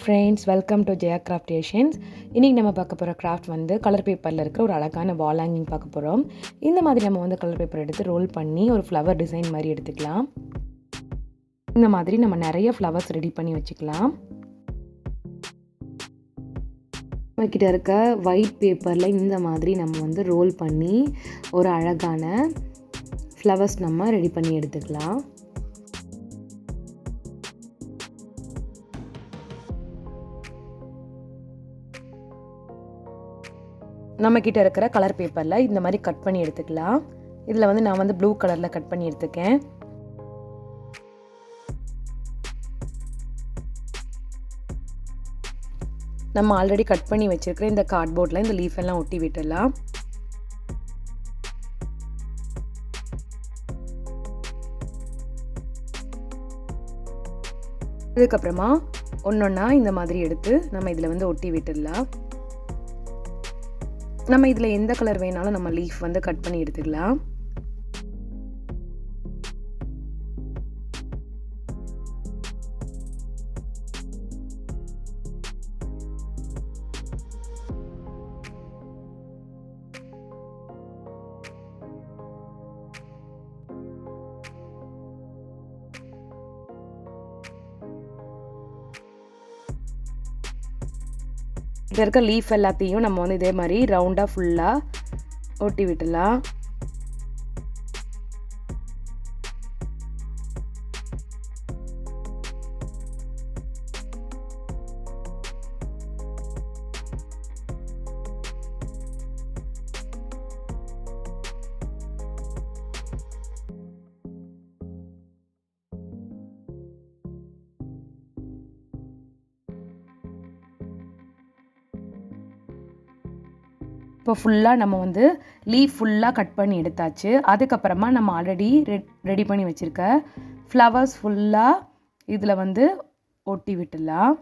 Friends, welcome to Jaya கிராஃப்டேஷன்ஸ். இன்றைக்கி நம்ம பார்க்க போகிற கிராஃப்ட் வந்து கலர் பேப்பரில் இருக்கிற ஒரு அழகான வால் ஹேங்கிங் பார்க்க போகிறோம். இந்த மாதிரி நம்ம வந்து கலர் பேப்பர் எடுத்து ரோல் பண்ணி ஒரு ஃப்ளவர் டிசைன் மாதிரி எடுத்துக்கலாம். இந்த மாதிரி நம்ம நிறைய ஃப்ளவர்ஸ் ரெடி பண்ணி வச்சுக்கலாம். நம்மக்கிட்ட இருக்க ஒயிட் பேப்பரில் இந்த மாதிரி நம்ம வந்து ரோல் பண்ணி ஒரு அழகான ஃப்ளவர்ஸ் நம்ம ரெடி பண்ணி எடுத்துக்கலாம். நம்மக்கிட்ட இருக்கிற கலர் பேப்பரில் இந்த மாதிரி கட் பண்ணி எடுத்துக்கலாம். இதில் வந்து நான் வந்து ப்ளூ கலரில் கட் பண்ணி எடுத்துக்கேன். நம்ம ஆல்ரெடி கட் பண்ணி வச்சுருக்கிற இந்த கார்ட்போர்டில் இந்த லீஃப் எல்லாம் ஒட்டி விட்டுடலாம். அதுக்கப்புறமா ஒன்றொன்னா இந்த மாதிரி எடுத்து நம்ம இதில் வந்து ஒட்டி விட்டுடலாம். நம்ம இதில் எந்த கலர் வேணாலும் நம்ம லீஃப் வந்து கட் பண்ணி எடுத்துக்கலாம். இதில் இருக்க லீஃப் எல்லாத்தையும் நம்ம வந்து இதே மாதிரி ரவுண்டாக ஃபுல்லாக ஒட்டி விட்டுலாம். இப்போ ஃபுல்லாக நம்ம வந்து லீஃப் ஃபுல்லாக கட் பண்ணி எடுத்தாச்சு. அதுக்கப்புறமா நம்ம ஆல்ரெடி ரெடி பண்ணி வச்சுருக்க ஃப்ளவர்ஸ் ஃபுல்லாக இதில் வந்து ஒட்டி விட்டுடலாம்.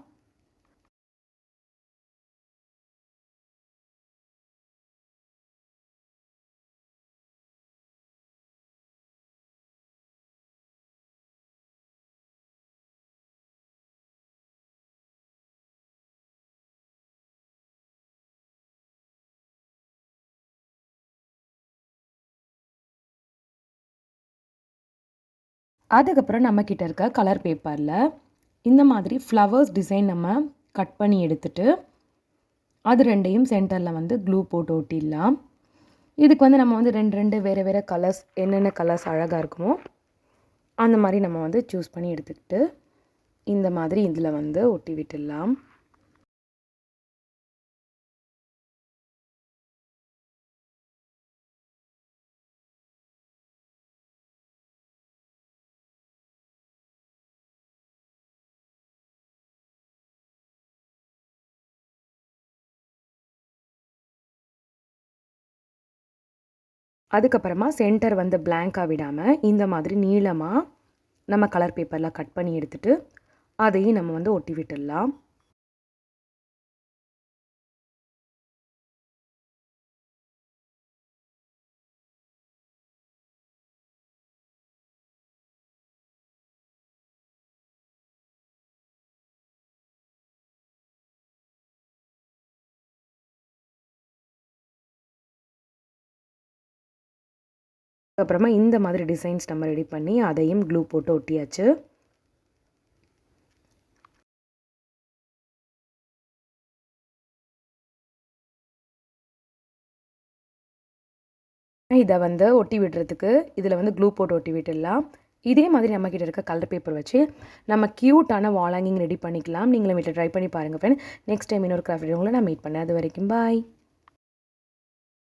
அதுக்கப்புறம் நம்மக்கிட்ட இருக்க கலர் பேப்பரில் இந்த மாதிரி ஃப்ளவர்ஸ் டிசைன் நம்ம கட் பண்ணி எடுத்துட்டு அது ரெண்டையும் சென்டரில் வந்து க்ளூ போட்டு ஒட்டிடலாம். இதுக்கு வந்து நம்ம வந்து ரெண்டு வேறு வேறு கலர்ஸ், என்னென்ன கலர்ஸ் அழகாக இருக்குமோ அந்த மாதிரி நம்ம வந்து சூஸ் பண்ணி எடுத்துக்கிட்டு இந்த மாதிரி இதில் வந்து ஒட்டி விட்டுடலாம். அதுக்கப்புறமா சென்டர் வந்து பிளாங்காக விடாமல் இந்த மாதிரி நீளமாக நம்ம கலர் பேப்பரில் கட் பண்ணி எடுத்துகிட்டு அதையும் நம்ம வந்து ஒட்டி விட்டுடலாம். அப்புறமா இந்த மாதிரி டிசைன்ஸ் நம்ம ரெடி பண்ணி அதையும் க்ளூ போட்டு ஒட்டியாச்சு. இதை வந்து ஒட்டி விடுறதுக்கு இதில் வந்து க்ளூ போட்டு ஒட்டி விட்டுடலாம். இதே மாதிரி நம்மக்கிட்ட இருக்க கலர் பேப்பர் வச்சு நம்ம க்யூட்டான வால் ஹேங்கிங் ரெடி பண்ணிக்கலாம். நீங்களும் வீட்டில் ட்ரை பண்ணி பாருங்கள் ஃப்ரெண்ட். நெக்ஸ்ட் டைம் இன்னொரு கிராஃப்ட் உங்களை நான் மீட் பண்ணேன். அது வரைக்கும் பாய்.